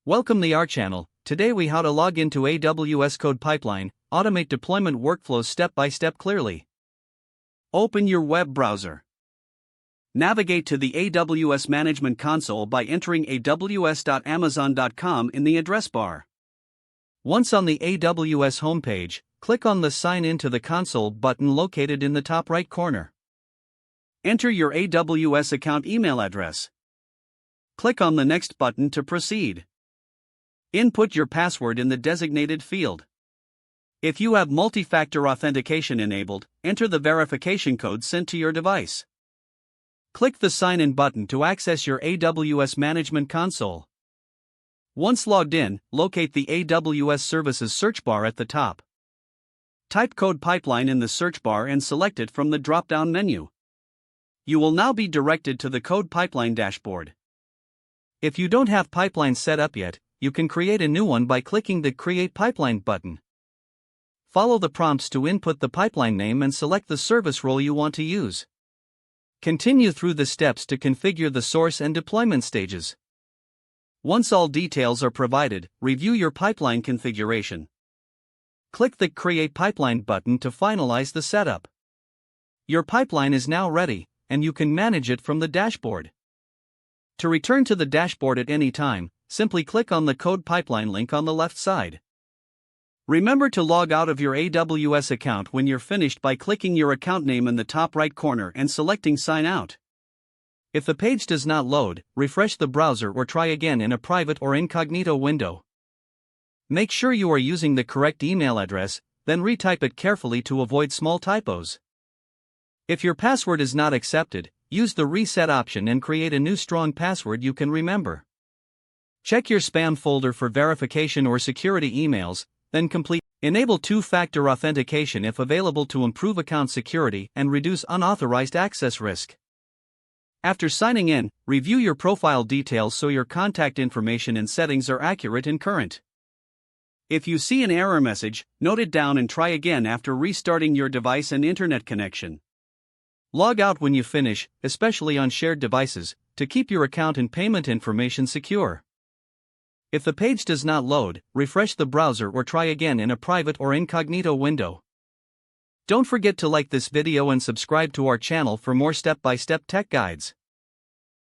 Welcome to our channel. Today we how to log into AWS CodePipeline, automate deployment workflows step by step clearly. Open your web browser. Navigate to the AWS Management Console by entering aws.amazon.com in the address bar. Once on the AWS homepage, click on the Sign in to the console button located in the top right corner. Enter your AWS account email address. Click on the Next button to proceed. Input your password in the designated field. If you have multi-factor authentication enabled, enter the verification code sent to your device. Click the Sign in button to access your AWS Management Console. Once logged in, locate the AWS Services search bar at the top. Type CodePipeline in the search bar and select it from the drop-down menu. You will now be directed to the CodePipeline dashboard. If you don't have pipeline set up yet, you can create a new one by clicking the Create Pipeline button. Follow the prompts to input the pipeline name and select the service role you want to use. Continue through the steps to configure the source and deployment stages. Once all details are provided, review your pipeline configuration. Click the Create Pipeline button to finalize the setup. Your pipeline is now ready, and you can manage it from the dashboard. To return to the dashboard at any time, simply click on the CodePipeline link on the left side. Remember to log out of your AWS account when you're finished by clicking your account name in the top right corner and selecting Sign Out. If the page does not load, refresh the browser or try again in a private or incognito window. Make sure you are using the correct email address, then retype it carefully to avoid small typos. If your password is not accepted, use the Reset option and create a new strong password you can remember. Check your spam folder for verification or security emails, then enable two-factor authentication if available to improve account security and reduce unauthorized access risk. After signing in, review your profile details so your contact information and settings are accurate and current. If you see an error message, note it down and try again after restarting your device and internet connection. Log out when you finish, especially on shared devices, to keep your account and payment information secure. If the page does not load, refresh the browser or try again in a private or incognito window. Don't forget to like this video and subscribe to our channel for more step-by-step tech guides.